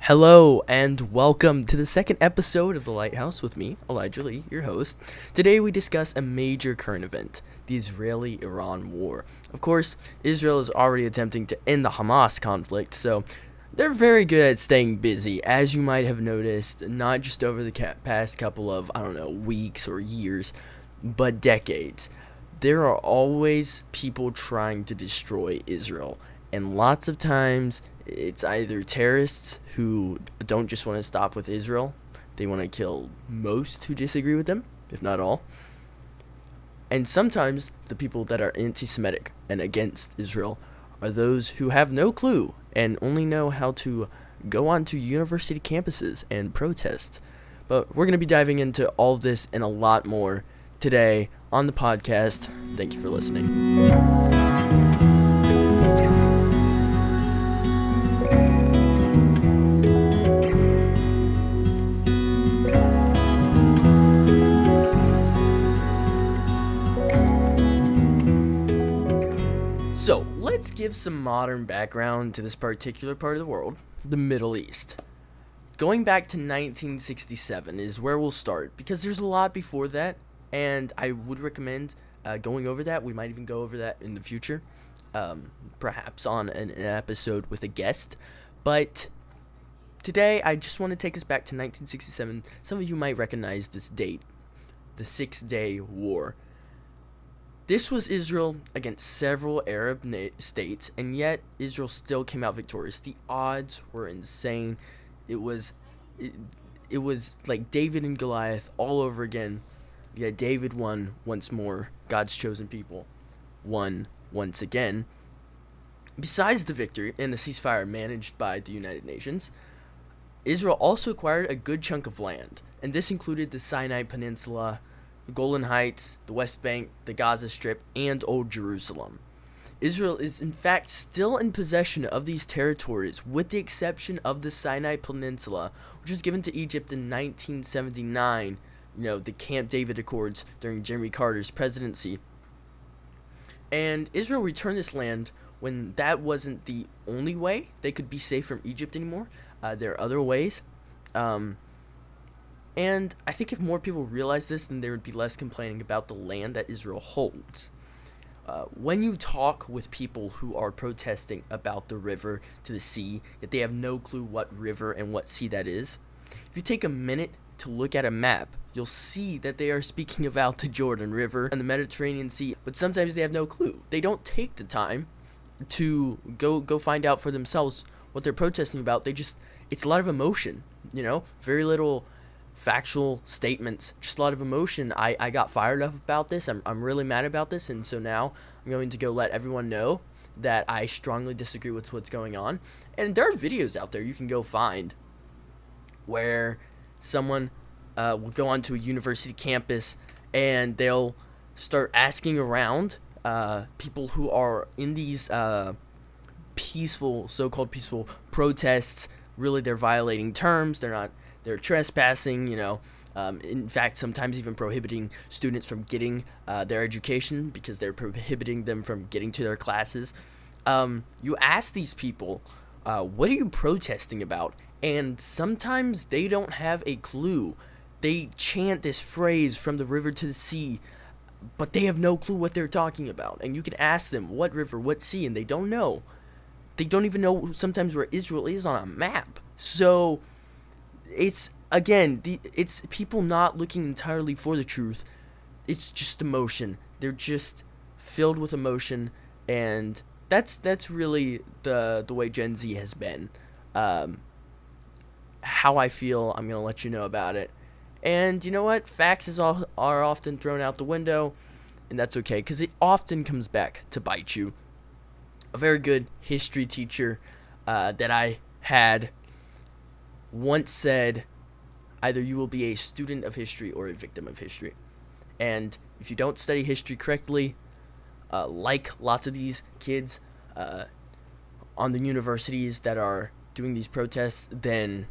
Hello and welcome to the second episode of The Lighthouse with me, Elijah Lee, your host. Today we discuss a major current event, the Israeli-Iran war. Of course, Israel is already attempting to end the Hamas conflict, so they're very good at staying busy, as you might have noticed, not just over the past couple of, weeks or years, but decades. There are always people trying to destroy Israel, and lots of times it's either terrorists who don't just want to stop with Israel, they want to kill most who disagree with them, if not all. And sometimes the people that are anti-Semitic and against Israel are those who have no clue and only know how to go onto university campuses and protest. But we're going to be diving into all of this and a lot more today on the podcast. Thank you for listening. So, let's give some modern background to this particular part of the world, the Middle East. Going back to 1967 is where we'll start, because there's a lot before that, and I would recommend going over that. We might even go over that in the future, perhaps on an episode with a guest. But today, I just want to take us back to 1967. Some of you might recognize this date, the 6-Day War. This was Israel against several Arab states, and yet Israel still came out victorious. The odds were insane. It was like David and Goliath all over again. Yet David won once more. God's chosen people won once again. Besides the victory and the ceasefire managed by the United Nations, Israel also acquired a good chunk of land, and this included the Sinai Peninsula, the Golan Heights, the West Bank, the Gaza Strip, and Old Jerusalem. Israel is in fact still in possession of these territories, with the exception of the Sinai Peninsula, which was given to Egypt in 1979, the Camp David Accords during Jimmy Carter's presidency. And Israel returned this land when that wasn't the only way they could be safe from Egypt anymore. There are other ways. And I think if more people realize this, then there would be less complaining about the land that Israel holds. When you talk with people who are protesting about the river to the sea, yet they have no clue what river and what sea that is, if you take a minute to look at a map, you'll see that they are speaking about the Jordan River and the Mediterranean Sea, but sometimes they have no clue. They don't take the time to go find out for themselves what they're protesting about. It's a lot of emotion, very little factual statements, just a lot of emotion. I got fired up about this. I'm really mad about this, and so now I'm going to go let everyone know that I strongly disagree with what's going on. And there are videos out there you can go find where someone will go onto a university campus and they'll start asking around people who are in these so-called peaceful protests. Really, they're violating terms. They're trespassing, in fact, sometimes even prohibiting students from getting their education because they're prohibiting them from getting to their classes. You ask these people, what are you protesting about? And sometimes they don't have a clue. They chant this phrase, from the river to the sea, but they have no clue what they're talking about. And you can ask them, what river, what sea, and they don't know. They don't even know sometimes where Israel is on a map. So it's people not looking entirely for the truth. It's just emotion. They're just filled with emotion, and that's really the way Gen Z has been. How I feel, I'm gonna let you know about it. And you know what? Facts are often thrown out the window, and that's okay, because it often comes back to bite you. A very good history teacher that I had once said, either you will be a student of history or a victim of history. And if you don't study history correctly, like lots of these kids on the universities that are doing these protests, then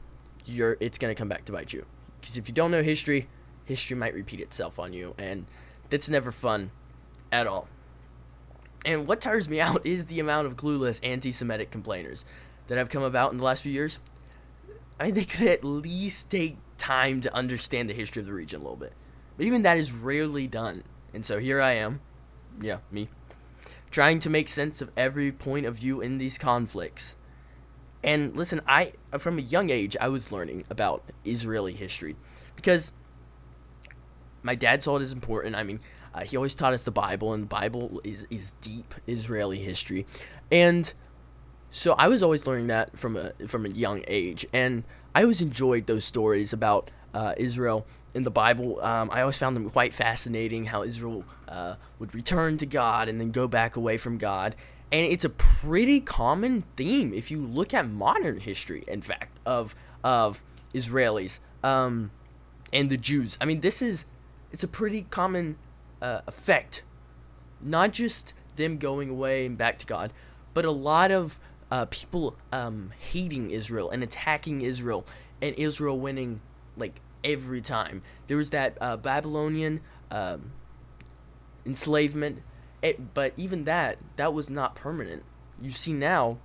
it's going to come back to bite you. Because if you don't know history, history might repeat itself on you, and that's never fun at all. And what tires me out is the amount of clueless anti-Semitic complainers that have come about in the last few years. I mean, they could at least take time to understand the history of the region a little bit. But even that is rarely done. And so here I am, yeah, me, trying to make sense of every point of view in these conflicts. And listen, from a young age, I was learning about Israeli history because my dad saw it as important. I mean, he always taught us the Bible, and the Bible is deep Israeli history. And so I was always learning that from a young age, and I always enjoyed those stories about Israel in the Bible. I always found them quite fascinating, how Israel would return to God and then go back away from God. And it's a pretty common theme if you look at modern history, in fact, of Israelis and the Jews. I mean, it's a pretty common effect, not just them going away and back to God, but a lot of people hating Israel and attacking Israel, and Israel winning like every time. There was that Babylonian enslavement, but even that was not permanent. You see now,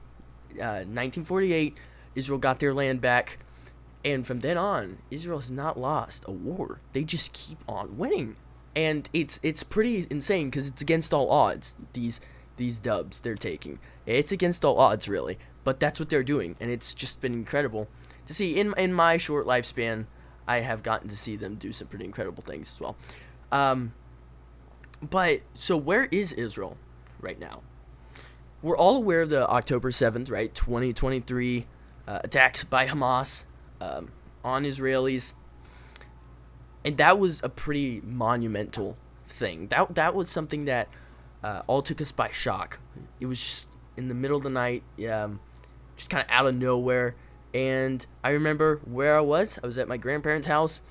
1948, Israel got their land back, and from then on, Israel has not lost a war. They just keep on winning, and it's pretty insane because it's against all odds. These dubs they're taking, it's against all odds, really. But that's what they're doing, and it's just been incredible to see. In my short lifespan, I have gotten to see them do some pretty incredible things as well. But so where is Israel right now? We're all aware of the October 7th, right, 2023 attacks by Hamas on Israelis, and that was a pretty monumental thing. That was something that all took us by shock. It was just in the middle of the night, just kind of out of nowhere. And I remember where I was. I was at my grandparents' house,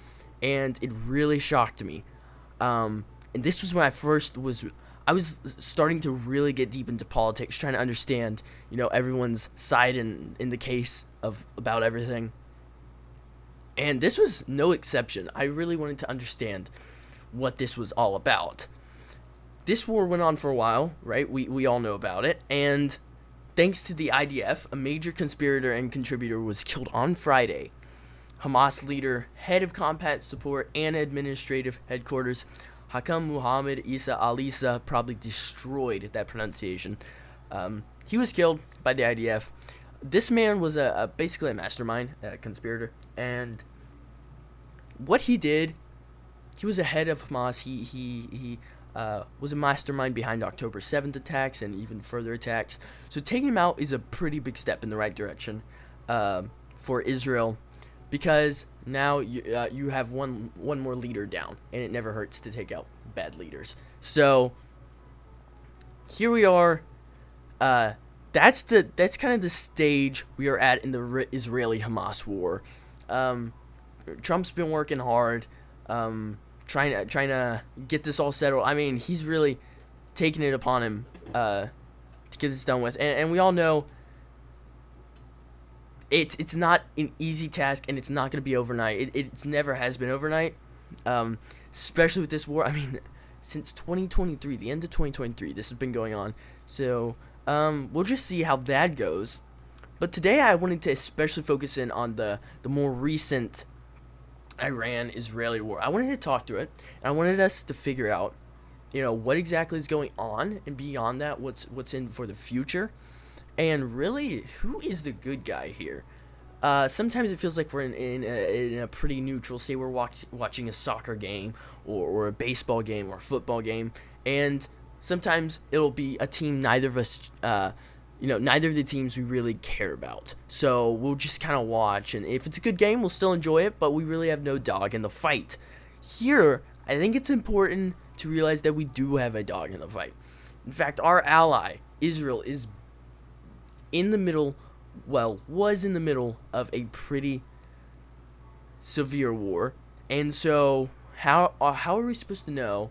and it really shocked me. And this was when I was starting to really get deep into politics, trying to understand, everyone's side in the case about everything. And this was no exception. I really wanted to understand what this was all about. This war went on for a while, right? We all know about it. And thanks to the IDF, a major conspirator and contributor was killed on Friday. Hamas leader, head of combat support and administrative headquarters, Hakam Muhammad Isa Alisa, probably destroyed that pronunciation. He was killed by the IDF. This man was basically a mastermind, a conspirator, and what he did, he was a head of Hamas. He was a mastermind behind October 7th attacks and even further attacks. So taking him out is a pretty big step in the right direction for Israel, because now you have one more leader down, and it never hurts to take out bad leaders. So here we are. That's kind of the stage we are at in the Israeli-Hamas war. Trump's been working hard, trying to get this all settled. I mean, he's really taking it upon him to get this done with, and we all know it's not an easy task, and it's not going to be overnight. It never has been overnight, especially with this war. I mean, since 2023, the end of 2023, this has been going on. So we'll just see how that goes. But today I wanted to especially focus in on the more recent Iran-Israeli war. I wanted to talk through it, and I wanted us to figure out, what exactly is going on, and beyond that, what's in for the future, and really, who is the good guy here? Sometimes it feels like we're in a pretty neutral state. We're watching a soccer game or a baseball game or a football game, and sometimes it'll be a team neither of us, neither of the teams we really care about. So we'll just kind of watch, and if it's a good game, we'll still enjoy it, but we really have no dog in the fight. Here, I think it's important to realize that we do have a dog in the fight. In fact, our ally, Israel, is was in the middle of a pretty severe war. And so how are we supposed to know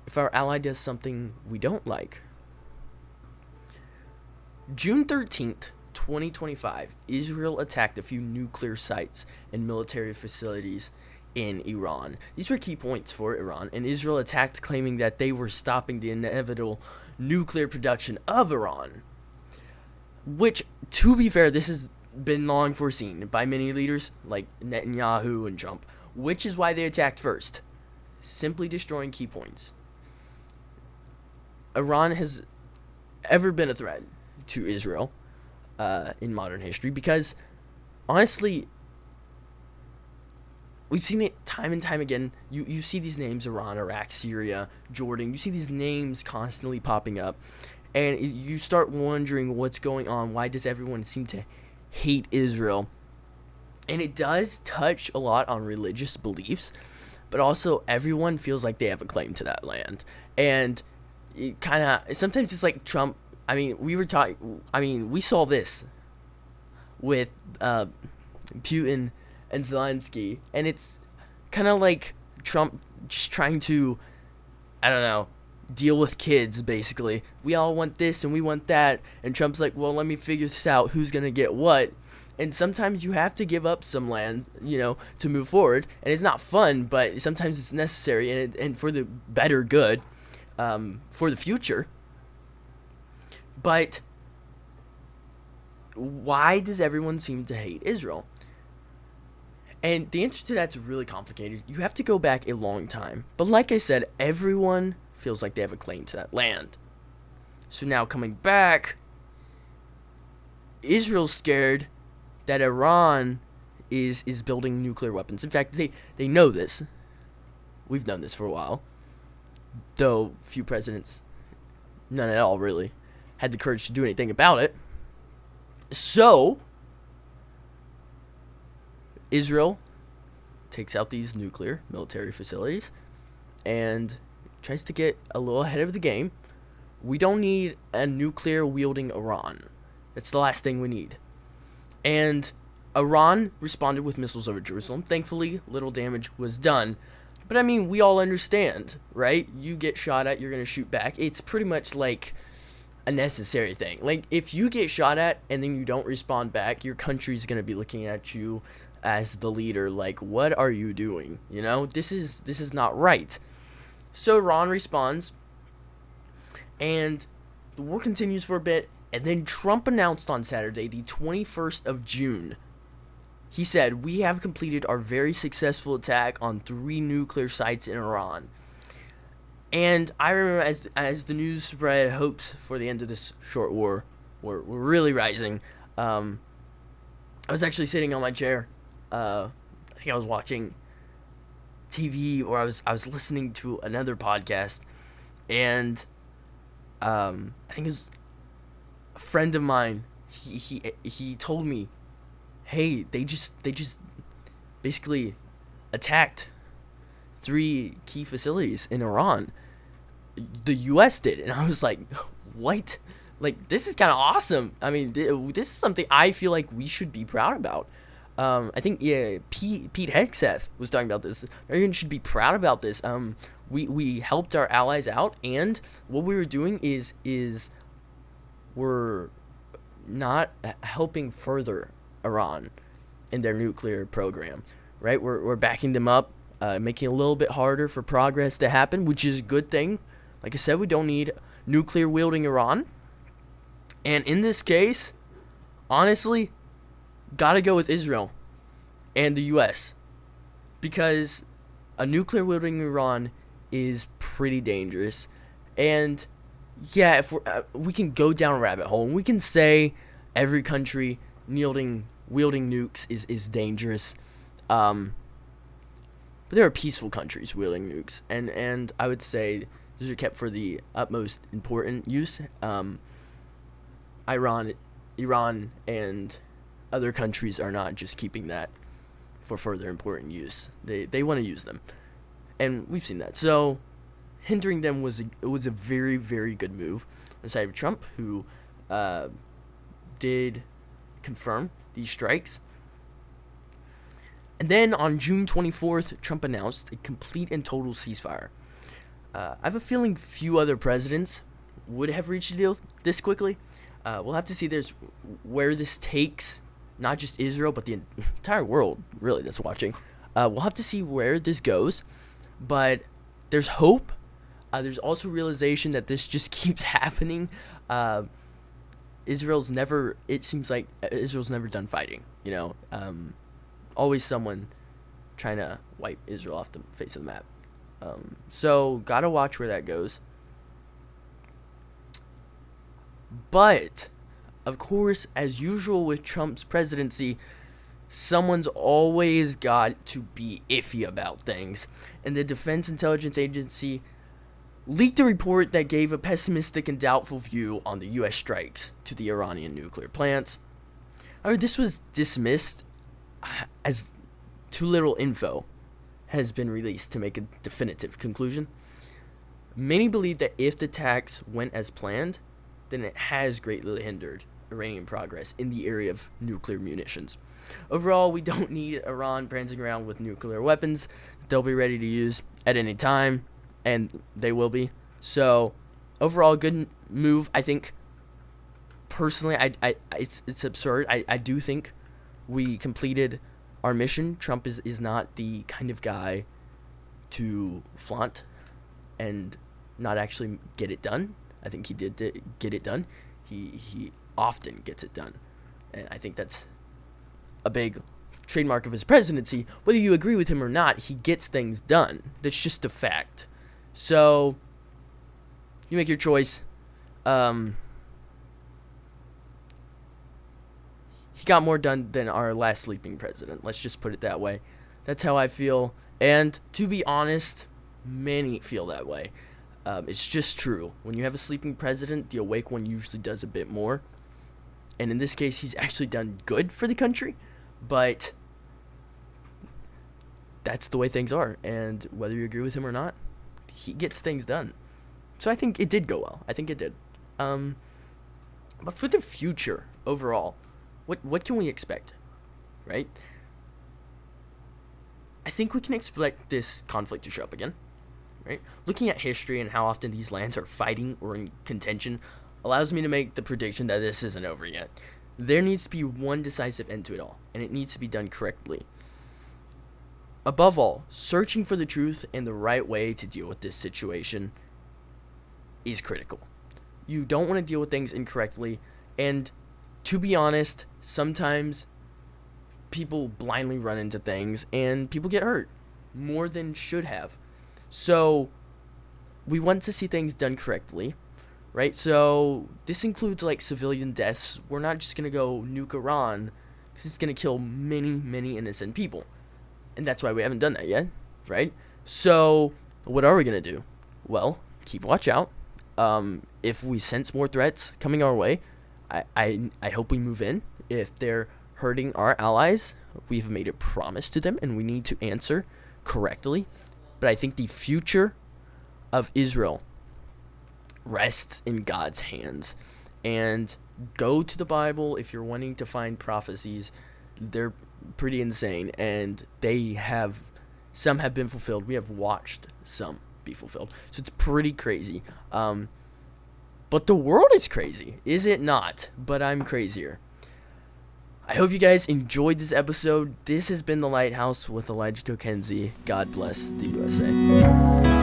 if our ally does something we don't like? June 13th, 2025, Israel attacked a few nuclear sites and military facilities in Iran. These were key points for Iran, and Israel attacked, claiming that they were stopping the inevitable nuclear production of Iran. Which, to be fair, this is been long foreseen by many leaders like Netanyahu and Trump, which is why they attacked first, simply destroying key points. Iran has ever been a threat to Israel in modern history because, honestly, we've seen it time and time again. You see these names: Iran, Iraq, Syria, Jordan. You see these names constantly popping up, and you start wondering what's going on. Why does everyone seem to hate Israel? And it does touch a lot on religious beliefs, but also everyone feels like they have a claim to that land. And it kind of, sometimes it's like Trump. I mean, we saw this with Putin and Zelensky, and it's kind of like Trump just trying to, I don't know, deal with kids, basically. We all want this and we want that, and Trump's like, well, let me figure this out, who's gonna get what. And sometimes you have to give up some lands, to move forward, and it's not fun, but sometimes it's necessary, and for the better good, for the future. But why does everyone seem to hate Israel? And the answer to that's really complicated. You have to go back a long time. But like I said, everyone feels like they have a claim to that land. So now coming back, Israel's scared that Iran is building nuclear weapons. In fact, they know this. We've known this for a while. Though few presidents, none at all really, had the courage to do anything about it. So Israel takes out these nuclear military facilities and tries to get a little ahead of the game. We don't need a nuclear wielding Iran. That's the last thing we need. And Iran responded with missiles over Jerusalem. Thankfully, little damage was done. But I mean, we all understand, right? You get shot at, you're going to shoot back. It's pretty much like a necessary thing. Like, if you get shot at and then you don't respond back, your country's going to be looking at you as the leader like, what are you doing? This is not right. So Iran responds, and the war continues for a bit, and then Trump announced on Saturday, the 21st of June, he said, we have completed our very successful attack on 3 nuclear sites in Iran. And I remember as the news spread, hopes for the end of this short war were really rising. I was actually sitting on my chair. I think I was watching TV, or I was listening to another podcast, and I think it was a friend of mine. He told me, hey, they just basically attacked 3 key facilities in Iran. The U.S. did, and I was like, what? Like, this is kind of awesome. I mean, this is something I feel like we should be proud about. I think Pete Hegseth was talking about this. Everyone should be proud about this. We helped our allies out, and what we were doing is we're not helping further Iran in their nuclear program, right? We're backing them up, making it a little bit harder for progress to happen, which is a good thing. Like I said, we don't need nuclear wielding Iran. And in this case, honestly, gotta go with Israel and the U.S. because a nuclear wielding Iran is pretty dangerous. And yeah, if we can go down a rabbit hole and we can say every country wielding nukes is dangerous. But there are peaceful countries wielding nukes, and I would say those are kept for the utmost important use. Iran, and other countries are not just keeping that for further important use. They want to use them, and we've seen that. So hindering them was a very, very good move on the side of Trump, who did confirm these strikes. And then on June 24th, Trump announced a complete and total ceasefire. I have a feeling few other presidents would have reached a deal this quickly. We'll have to see where this takes not just Israel, but the entire world, really, that's watching. We'll have to see where this goes. But there's hope. There's also realization that this just keeps happening. it seems like Israel's never done fighting, always someone trying to wipe Israel off the face of the map. So gotta watch where that goes. But, of course, as usual with Trump's presidency, someone's always got to be iffy about things. And the Defense Intelligence Agency leaked a report that gave a pessimistic and doubtful view on the U.S. strikes to the Iranian nuclear plants. However, this was dismissed as too little info has been released to make a definitive conclusion. Many believe that if the attacks went as planned, then it has greatly hindered Iranian progress in the area of nuclear munitions. Overall, we don't need Iran prancing around with nuclear weapons. They'll be ready to use at any time, and they will be. So, overall, good move. I think, personally, it's absurd. I do think we completed our mission. Trump is not the kind of guy to flaunt and not actually get it done. I think he did get it done. He often gets it done. And I think that's a big trademark of his presidency. Whether you agree with him or not, he gets things done. That's just a fact. So, you make your choice. He got more done than our last sleeping president. Let's just put it that way. That's how I feel. And to be honest, many feel that way. It's just true. When you have a sleeping president, the awake one usually does a bit more. And in this case, he's actually done good for the country. But that's the way things are. And whether you agree with him or not, he gets things done. So I think it did go well. I think it did. But for the future, overall, what can we expect? Right? I think we can expect this conflict to show up again. Right? Looking at history and how often these lands are fighting or in contention allows me to make the prediction that this isn't over yet. There needs to be one decisive end to it all, and it needs to be done correctly. Above all, searching for the truth and the right way to deal with this situation is critical. You don't want to deal with things incorrectly, and to be honest, sometimes people blindly run into things and people get hurt more than should have. So, we want to see things done correctly, right? So, this includes, civilian deaths. We're not just going to go nuke Iran, because it's going to kill many, many innocent people. And that's why we haven't done that yet, right? So, what are we going to do? Well, keep watch out. If we sense more threats coming our way, I hope we move in. If they're hurting our allies, we've made a promise to them, and we need to answer correctly. But I think the future of Israel rests in God's hands. And go to the Bible if you're wanting to find prophecies. They're pretty insane. And some have been fulfilled. We have watched some be fulfilled. So it's pretty crazy. But the world is crazy, is it not? But I'm crazier. I hope you guys enjoyed this episode. This has been The Lighthouse with Elijah Kokenzie. God bless the USA.